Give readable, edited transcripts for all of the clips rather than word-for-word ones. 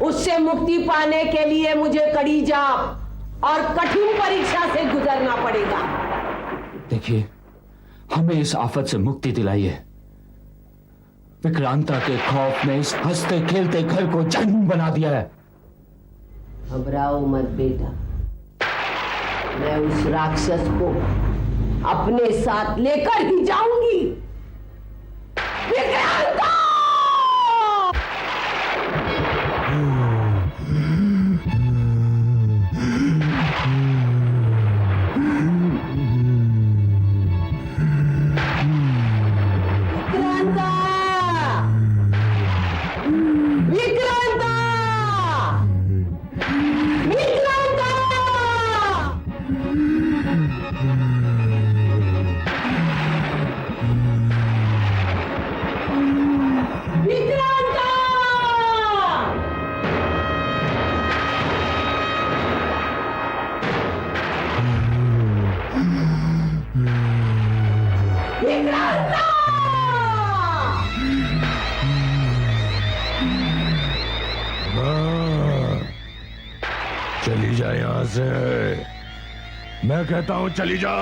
उससे मुक्ति पाने के लिए मुझे कड़ी जाप और कठिन परीक्षा से गुजरना पड़ेगा। देखिए, हमें इस आफत से मुक्ति दिलाई है। विक्रांता के खौफ ने इस हंसते खेलते घर को जन्म बना दिया है। घबराओ मत बेटा, मैं उस राक्षस को अपने साथ लेकर ही जाऊंगी। विक्रांता! चली जा यहां से, मैं कहता हूं चली जा।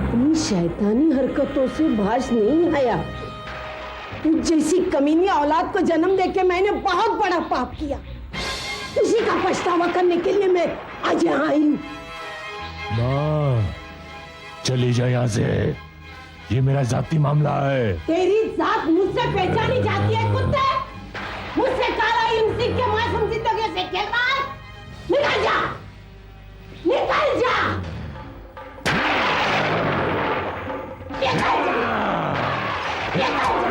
अपनी शैतानी हरकतों से बाज नहीं आया। जैसी कमीनी औलाद को जन्म देके मैंने बहुत बड़ा पाप किया। उसी का पछतावा करने के लिए मैं आज यहाँ आई हूँ। माँ, चली जा यहाँ से, ये मेरा जाती मामला है। तेरी जात मुझसे पहचानी जाती है कुत्ते। मुझसे काला इल्म सीख के मासूम जिंदगी से खेल रहा है। निकल जा, निकल जा, निकल जा, निकल जा,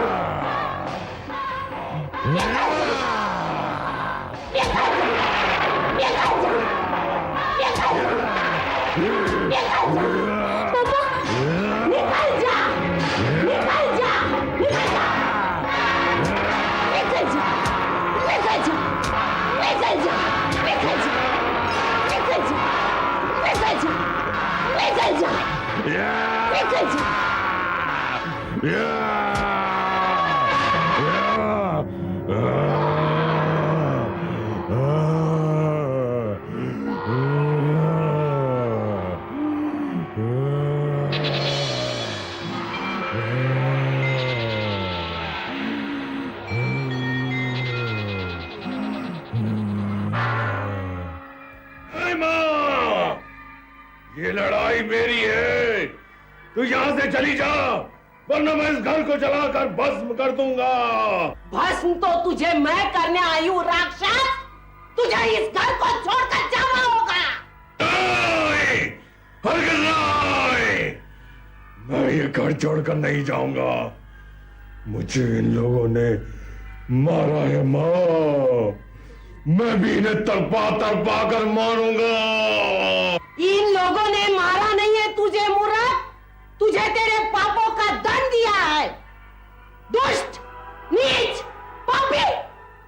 ये लड़ाई मेरी है। तू यहां से चली जा, वरना मैं इस घर को जलाकर भस्म कर दूंगा। भस्म तो तुझे मैं करने आई हूँ राक्षस। तुझे इस घर को छोड़कर जाना होगा। हरगिज़ नहीं, मैं ये घर छोड़कर नहीं जाऊंगा। मुझे इन लोगों ने मारा है मां, मैं भी इन्हें तड़पा तड़पा कर मारूंगा। इन लोगों ने मारा नहीं है तुझे मूर्ख, तुझे तेरे पापों का दंड दिया है। दुष्ट, नीच, पापी।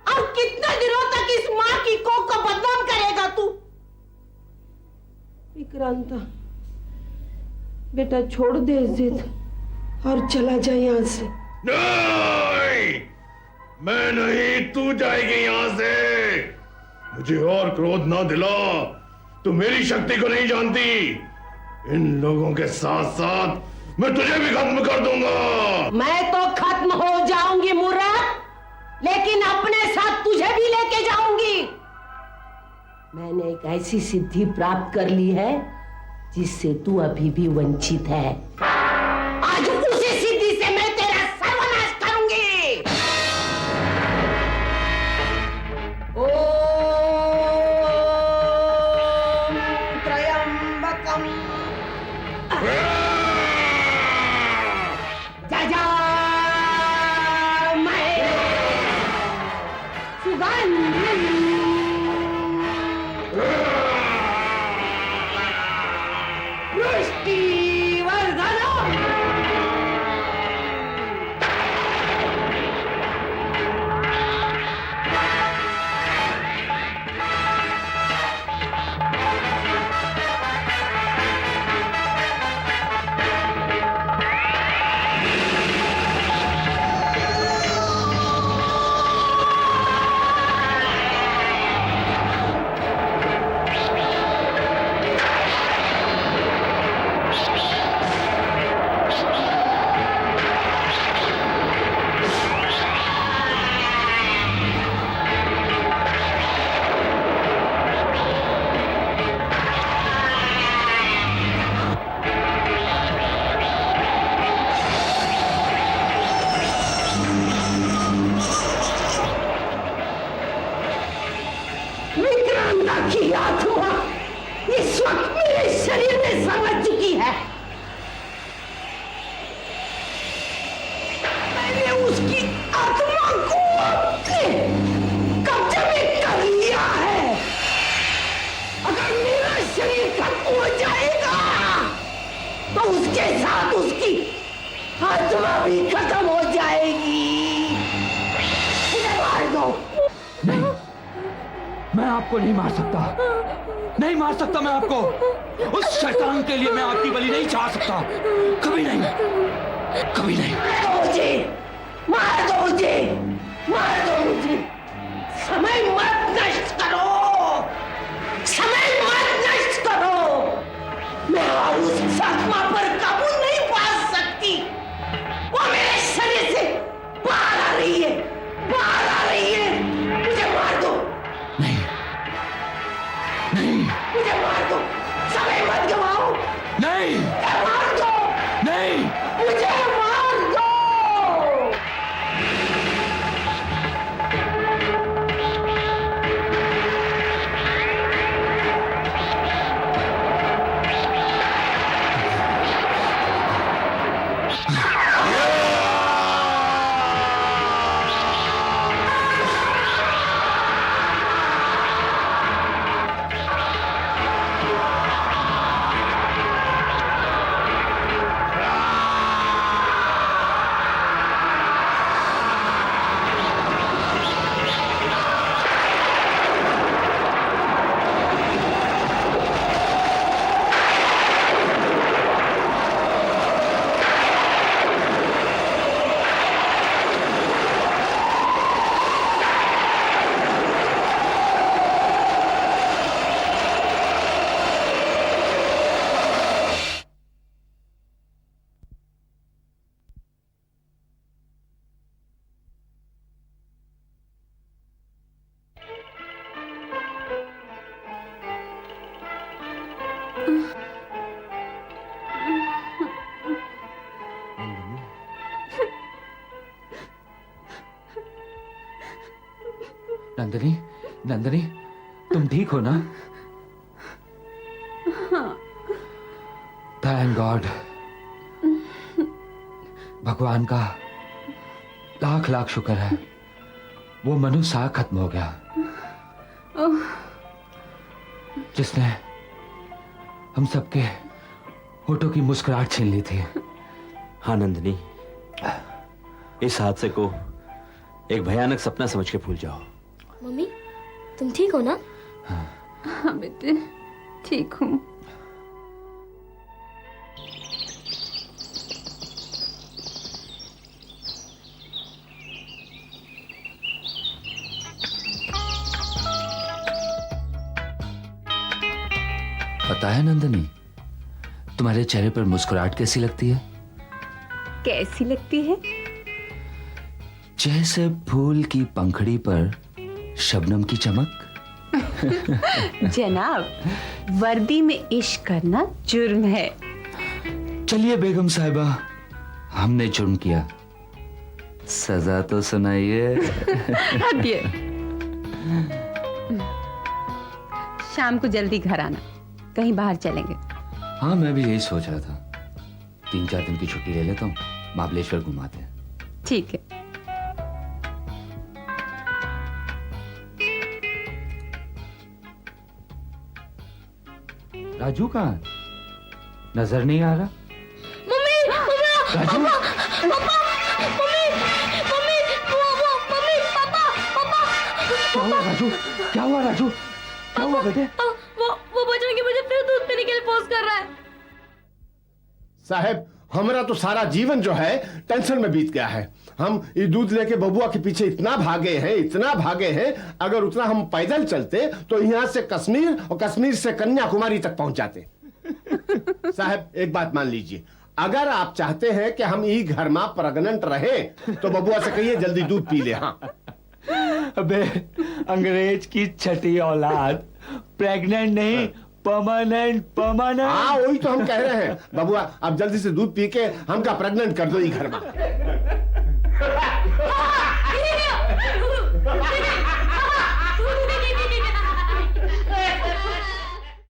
अब कितने दिनों तक इस मां की कोख को बदनाम करेगा तू? विक्रांता बेटा, छोड़ दे जिद और चला जा यहां से। नहीं, मैं नहीं, तू जाएगी यहां से। मुझे और क्रोध ना दिला, तू मेरी शक्ति को नहीं जानती। इन लोगों के साथ साथ मैं तुझे भी खत्म कर दूंगा। मैं तो खत्म हो जाऊंगी मूर्ख, लेकिन अपने साथ तुझे भी लेके जाऊंगी। मैंने एक ऐसी सिद्धि प्राप्त कर ली है जिससे तू अभी भी वंचित है। आज उसी सिद्धि से मैं तेरा सर्वनाश करूंगी। ओम त्र्यंबकम जजामहे सुगंधिं पुष्टिवर्धनम्। विक्रांता की आत्मा इस वक्त मेरे शरीर में समझ चुकी है। मैंने उसकी आत्मा को अपने कब्जे में कर लिया है। अगर मेरा शरीर खत्म हो जाएगा तो उसके साथ उसकी आत्मा भी खत्म हो जाएगी। मुझे मार दो। नहीं, मैं आपको नहीं मार सकता, नहीं मार सकता मैं आपको। उस शैतान के लिए मैं आपकी बलि नहीं चाह सकता, कभी नहीं, कभी नहीं। मार दो मुझे, मार दो मुझे। समय मत नष्ट करो, समय मत नष्ट करो। मैं उस आत्मा पर काबू नहीं पा सकती। वो मेरे शरीर से बाहर आ रही है, बाहर आ रही है। मुझे मार दो। नहीं, नहीं, मुझे मार दो। समय मत गवाओ। नहीं, मार दो। नहीं, मुझे मार दो। नंदिनी, नंदिनी, तुम ठीक हो ना? Thank God. भगवान का लाख लाख शुक्र है, वो मनुष्य खत्म हो गया जिसने हम सबके होठों की मुस्कुराहट छीन ली थी। हाँ नंदिनी, इस हादसे को एक भयानक सपना समझ के भूल जाओ। मम्मी, तुम ठीक हो ना? हाँ बेटे, ठीक हूँ। पता है नंदिनी, तुम्हारे चेहरे पर मुस्कुराहट कैसी लगती है? कैसी लगती है? जैसे फूल की पंखड़ी पर शबनम की चमक। जनाब, वर्दी में इश्क करना जुर्म है। चलिए बेगम साहिबा, हमने जुर्म किया, सजा तो सुनाइए। हटिए। शाम को जल्दी घर आना, कहीं बाहर चलेंगे। हाँ, मैं भी यही सोच रहा था, 3-4 दिन की छुट्टी ले लेता हूँ, महाबलेश्वर घुमाते हैं। ठीक है। राजू कहाँ? नजर नहीं आ रहा। मम्मी, मम्मी, राजू, पापा, मम्मी, मम्मी, मम्मी, पापा, पापा। क्या हुआ राजू? क्या हुआ राजू? क्या हुआ बेटे? वो बचन की मुझे फिर दूध पीने के लिए फोर्स कर रहा है। साहब, हमारा तो सारा जीवन जो है टेंशन में बीत गया है। हम ये दूध लेके बबुआ के पीछे इतना भागे हैं, अगर उतना हम पैदल चलते तो यहाँ से कश्मीर और कश्मीर से कन्याकुमारी तक पहुंच जाते। साहब, एक बात मान लीजिए, अगर आप चाहते हैं कि हम ई घर में प्रेग्नेंट रहे तो बबुआ से कहिए जल्दी दूध पी ले। हाँ, अबे अंग्रेज की छठी औलाद, प्रेग्नेंट नहीं, परमानेंट। हाँ, वही तो हम कह रहे हैं। बबुआ, आप जल्दी से दूध पी के हमका प्रेग्नेंट कर दो ई घर में।